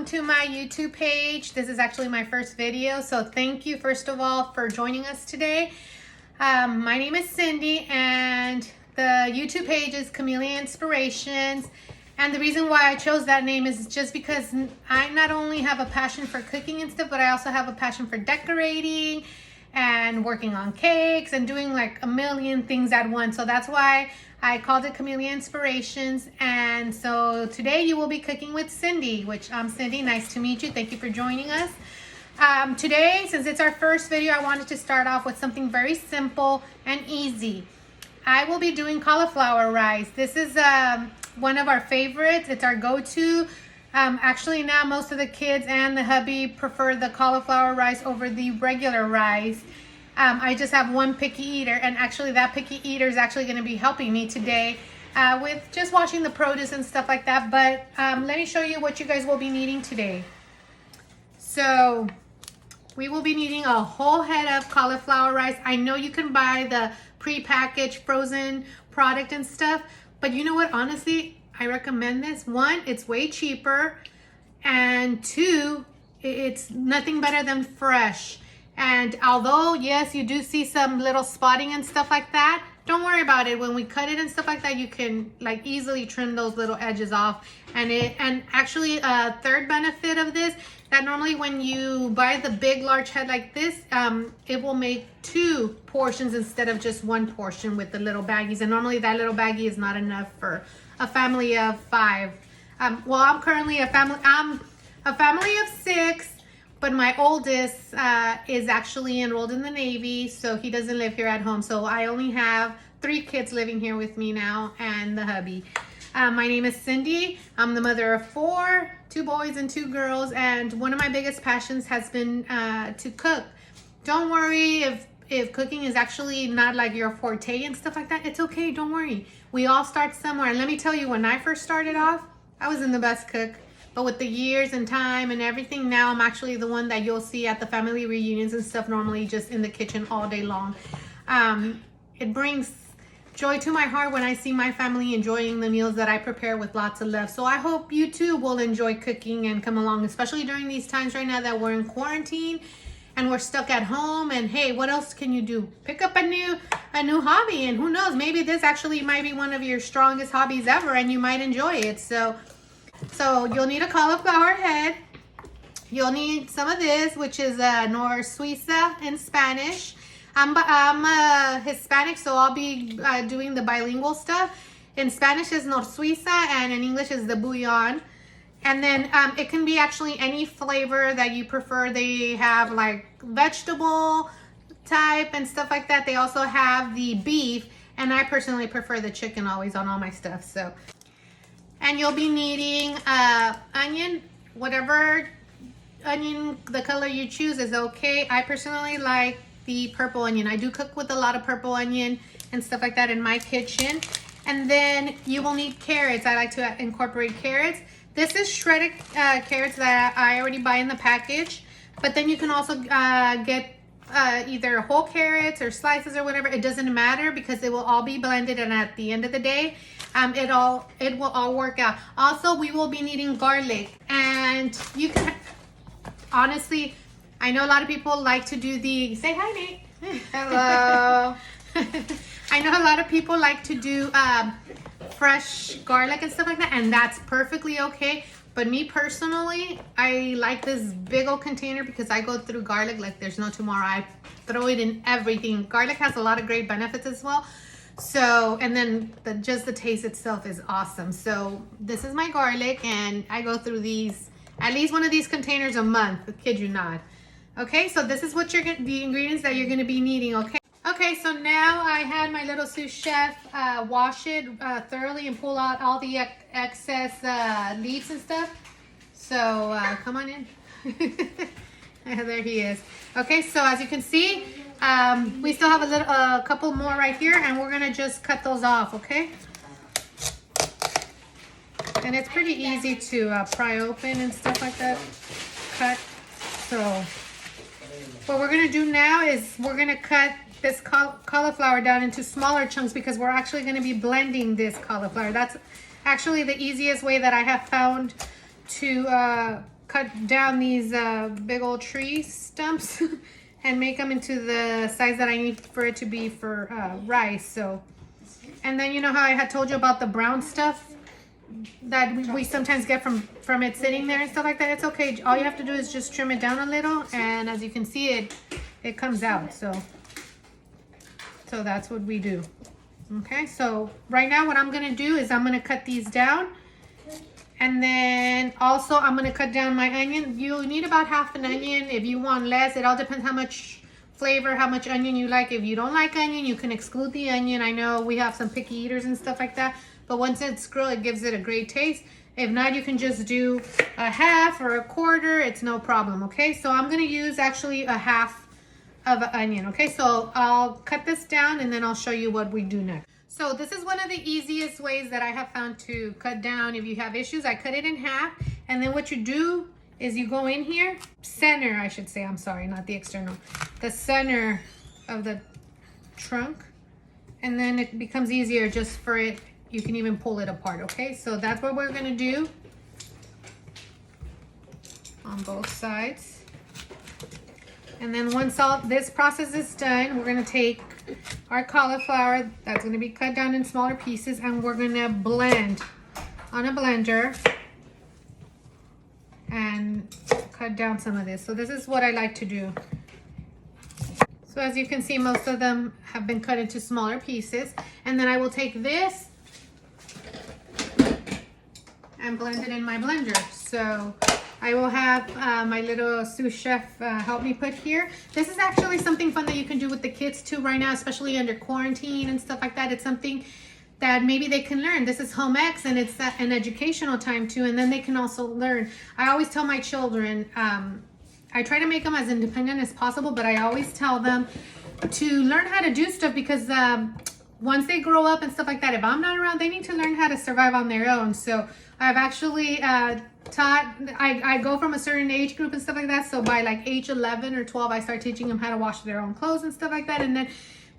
welcome to my YouTube page. This is actually my first video, so thank you first of all for joining us today. My name is Cindy and the YouTube page is Camellia Inspirations, and the reason why I chose that name is just because I not only have a passion for cooking and stuff, but I also have a passion for decorating and working on cakes and doing like a million things at once. So that's why I called it Camellia Inspirations. And so today you will be cooking with Cindy, which I'm Cindy. Nice to meet you. Thank you for joining us. Today, since it's our first video, I wanted to start off with something very simple and easy. I will be doing cauliflower rice. This is one of our favorites. It's our go-to. Actually now most of the kids and the hubby prefer the cauliflower rice over the regular rice. I just have one picky eater, and actually that picky eater is actually going to be helping me today with just washing the produce and stuff like that. But let me show you what you guys will be needing today. So we will be needing a whole head of cauliflower rice. I know you can buy the pre-packaged frozen product and stuff, but you know what, honestly, I recommend this. One, it's way cheaper, and two, it's nothing better than fresh. And although yes, you do see some little spotting and stuff like that, don't worry about it. When we cut it and stuff like that, you can like easily trim those little edges off. And actually a third benefit of this, that normally when you buy the big large head like this, it will make 2 portions instead of just 1 portion with the little baggies. And normally that little baggie is not enough for a family of 5. Well, I'm currently I'm a family of 6, but my oldest is actually enrolled in the Navy, so he doesn't live here at home. So I only have 3 kids living here with me now and the hubby. My name is Cindy. I'm the mother of 4, 2 boys and 2 girls, and one of my biggest passions has been to cook. Don't worry if cooking is actually not like your forte and stuff like that. It's okay, don't worry. We all start somewhere. And let me tell you, when I first started off, I wasn't the best cook. But with the years and time and everything, now I'm actually the one that you'll see at the family reunions and stuff, normally just in the kitchen all day long. It brings joy to my heart when I see my family enjoying the meals that I prepare with lots of love. So I hope you too will enjoy cooking and come along, especially during these times right now that we're in quarantine and we're stuck at home. And hey, what else can you do? Pick up a new hobby, and who knows, maybe this actually might be one of your strongest hobbies ever and you might enjoy it. So you'll need a cauliflower head. You'll need some of this, which is Nor Suiza in Spanish. I'm Hispanic, so I'll be doing the bilingual stuff. In Spanish is Nor Suiza, and in English is the bouillon. And then it can be actually any flavor that you prefer. They have like vegetable type and stuff like that. They also have the beef, and I personally prefer the chicken always on all my stuff. So, and you'll be needing onion, whatever onion, the color you choose is okay. I personally like the purple onion. I do cook with a lot of purple onion and stuff like that in my kitchen. And then you will need carrots. I like to incorporate carrots. This is shredded carrots that I already buy in the package, but then you can also get either whole carrots or slices or whatever. It doesn't matter because it will all be blended, and at the end of the day, it will all work out. Also, we will be needing garlic, and you can honestly, I know a lot of people like to do the, say hi Nate. Hello. I know a lot of people like to do fresh garlic and stuff like that, and that's perfectly okay. But me personally, I like this big old container because I go through garlic like there's no tomorrow. I throw it in everything. Garlic has a lot of great benefits as well. So, and then just the taste itself is awesome. So this is my garlic, and I go through these, at least one of these containers a month. I kid you not. Okay, so this is what the ingredients that you're gonna be needing, okay? Okay, so now I had my little sous chef wash it thoroughly and pull out all the excess leaves and stuff. So come on in. There he is. Okay, so as you can see, we still have a couple more right here, and we're gonna just cut those off, okay? And it's pretty easy to pry open and stuff like that, cut. So what we're gonna do now is we're gonna cut this cauliflower down into smaller chunks because we're actually going to be blending this cauliflower. That's actually the easiest way that I have found to cut down these big old tree stumps and make them into the size that I need for it to be for rice. So, and then you know how I had told you about the brown stuff that we sometimes get from it sitting there and stuff like that? It's okay. All you have to do is just trim it down a little, and as you can see, it comes out. So that's what we do. Okay, so right now what I'm gonna do is I'm gonna cut these down, and then also I'm gonna cut down my onion. You'll need about half an onion. If you want less, it all depends how much flavor, how much onion you like. If you don't like onion, you can exclude the onion. I know we have some picky eaters and stuff like that, but once it's grilled, it gives it a great taste. If not, you can just do a half or a quarter. It's no problem. Okay, so I'm gonna use actually a half of an onion. Okay, so I'll cut this down and then I'll show you what we do next. So this is one of the easiest ways that I have found to cut down if you have issues. I cut it in half, and then what you do is you go in here, center, I should say, I'm sorry, not the external, the center of the trunk, and then it becomes easier just for it. You can even pull it apart. Okay, so that's what we're gonna do on both sides. And then once all this process is done, we're gonna take our cauliflower that's gonna be cut down in smaller pieces, and we're gonna blend on a blender and cut down some of this. So this is what I like to do. So as you can see, most of them have been cut into smaller pieces, and then I will take this and blend it in my blender. So I will have my little sous chef help me put here. This is actually something fun that you can do with the kids too right now, especially under quarantine and stuff like that. It's something that maybe they can learn. This is home ec, and it's an educational time too, and then they can also learn. I always tell my children, I try to make them as independent as possible, but I always tell them to learn how to do stuff, because once they grow up and stuff like that, if I'm not around, they need to learn how to survive on their own. So I've actually taught, I go from a certain age group and stuff like that. So by like age 11 or 12, I start teaching them how to wash their own clothes and stuff like that. And then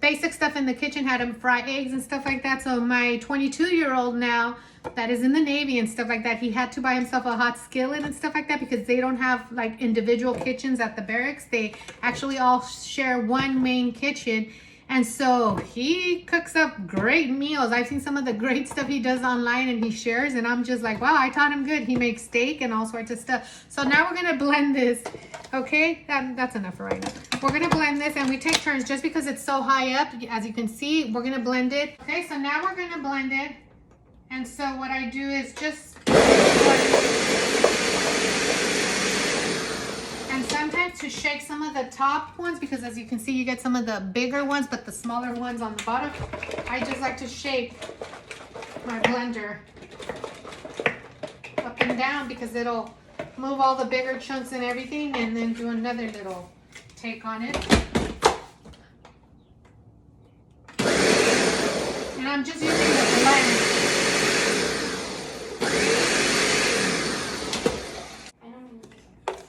basic stuff in the kitchen, how to fry eggs and stuff like that. So my 22-year-old now that is in the Navy and stuff like that, he had to buy himself a hot skillet and stuff like that, because they don't have like individual kitchens at the barracks. They actually all share one main kitchen. And so he cooks up great meals. I've seen some of the great stuff he does online and he shares, and I'm just like, wow, I taught him good. He makes steak and all sorts of stuff. So now we're gonna blend this. Okay, that's enough for right now. We're gonna blend this, and we take turns just because it's so high up. As you can see, we're gonna blend it. Okay, so now we're gonna blend it. And so what I do is just, and sometimes to shake some of the top ones, because as you can see, you get some of the bigger ones, but the smaller ones on the bottom, I just like to shake my blender up and down, because it'll move all the bigger chunks and everything, and then do another little take on it. And I'm just using the blend.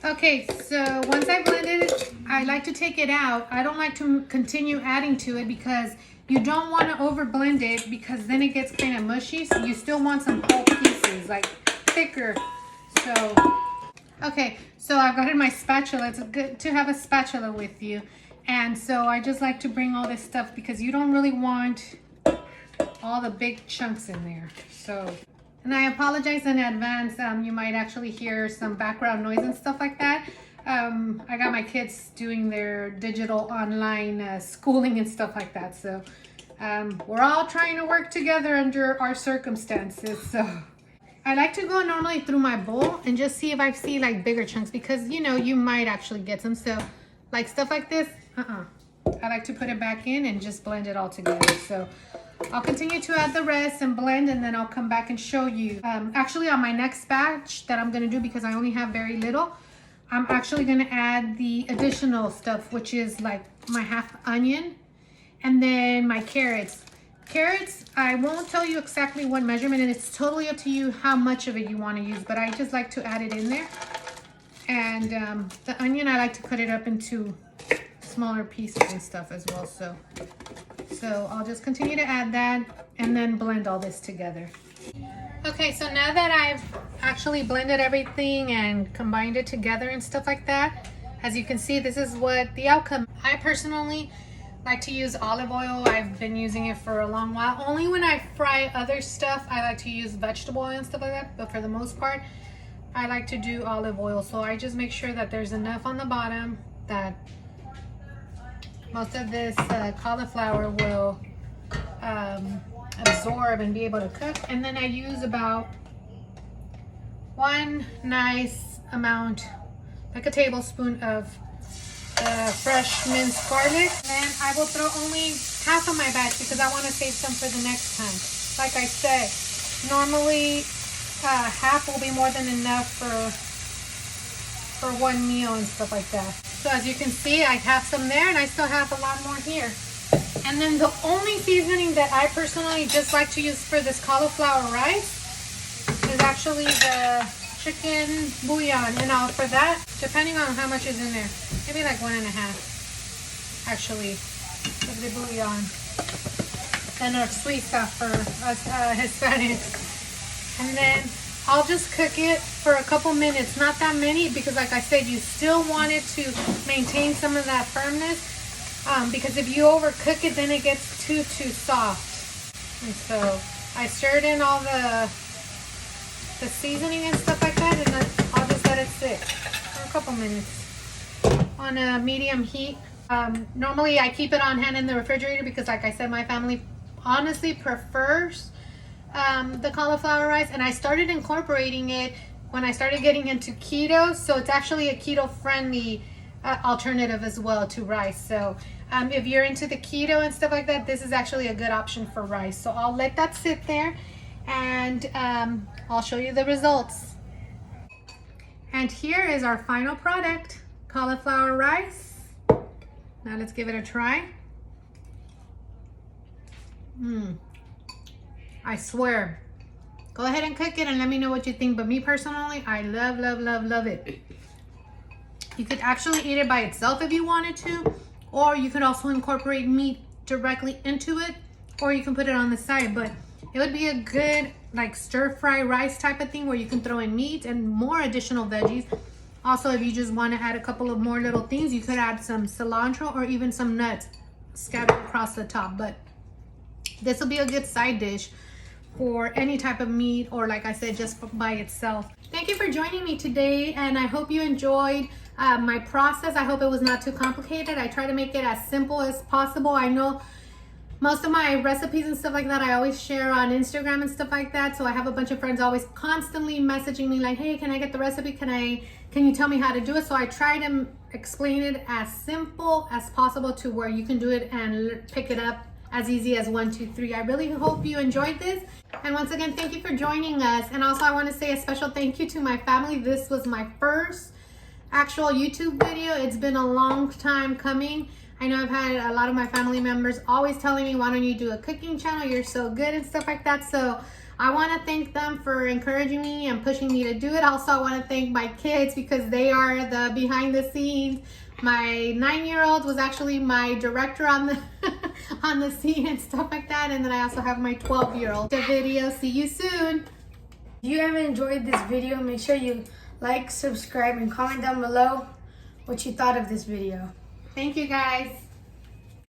Okay, so once I blended it, I like to take it out. I don't like to continue adding to it, because you don't want to over blend it, because then it gets kind of mushy. So you still want some whole pieces, like thicker. So, okay, so I've got in my spatula. It's good to have a spatula with you. And so I just like to bring all this stuff, because you don't really want all the big chunks in there. So, and I apologize in advance. You might actually hear some background noise and stuff like that. I got my kids doing their digital online schooling and stuff like that. So we're all trying to work together under our circumstances. So I like to go normally through my bowl and just see if I see like bigger chunks, because you know, you might actually get some. So like stuff like this, I like to put it back in and just blend it all together. So I'll continue to add the rest and blend, and then I'll come back and show you. Actually, on my next batch that I'm going to do, because I only have very little, I'm actually going to add the additional stuff, which is like my half onion and then my carrots. Carrots, I won't tell you exactly what measurement, and it's totally up to you how much of it you want to use, but I just like to add it in there. And the onion, I like to cut it up into smaller pieces and stuff as well. So I'll just continue to add that and then blend all this together. Okay, so now that I've actually blended everything and combined it together and stuff like that, as you can see, this is what the outcome. I personally like to use olive oil. I've been using it for a long while. Only when I fry other stuff, I like to use vegetable oil and stuff like that. But for the most part, I like to do olive oil. So I just make sure that there's enough on the bottom that most of this cauliflower will absorb and be able to cook. And then I use about one nice amount, like a tablespoon of fresh minced garlic. And then I will throw only half of my batch because I want to save some for the next time. Like I said, normally half will be more than enough for one meal and stuff like that. So as you can see, I have some there and I still have a lot more here. And then the only seasoning that I personally just like to use for this cauliflower rice is actually the chicken bouillon. And for that, depending on how much is in there, maybe like 1.5 actually of the bouillon. And our sweet stuff for us Hispanics. And then I'll just cook it for a couple minutes, not that many, because like I said, you still want it to maintain some of that firmness. Because if you overcook it, then it gets too soft. And so I stirred in all the seasoning and stuff like that, and then I'll just let it sit for a couple minutes on a medium heat. Normally I keep it on hand in the refrigerator because like I said, my family honestly prefers the cauliflower rice, and I started incorporating it when I started getting into keto. So it's actually a keto friendly alternative as well to rice. So if you're into the keto and stuff like that, this is actually a good option for rice. So I'll let that sit there and I'll show you the results. And here is our final product, cauliflower rice. Now let's give it a try. I swear, go ahead and cook it and let me know what you think. But me personally, I love it. You could actually eat it by itself if you wanted to, or you could also incorporate meat directly into it, or you can put it on the side. But it would be a good like stir-fry rice type of thing where you can throw in meat and more additional veggies. Also, if you just want to add a couple of more little things, you could add some cilantro or even some nuts scattered across the top. But this will be a good side dish for any type of meat, or like I said, just by itself. Thank you for joining me today, and I hope you enjoyed my process. I hope it was not too complicated. I try to make it as simple as possible. I know most of my recipes and stuff like that I always share on Instagram and stuff like that, so I have a bunch of friends always constantly messaging me like, hey, can I get the recipe, can you tell me how to do it? So I try to explain it as simple as possible to where you can do it and pick it up as easy as 1, 2, 3. I really hope you enjoyed this. And once again, thank you for joining us. And also I want to say a special thank you to my family. This was my first actual YouTube video. It's been a long time coming. I know I've had a lot of my family members always telling me, why don't you do a cooking channel? You're so good and stuff like that. So I want to thank them for encouraging me and pushing me to do it. Also, I want to thank my kids because they are the behind the scenes. My 9-year-old was actually my director on the on the scene and stuff like that. And then I also have my 12-year-old. The video. See you soon. If you have enjoyed this video, make sure you like, subscribe, and comment down below what you thought of this video. Thank you guys.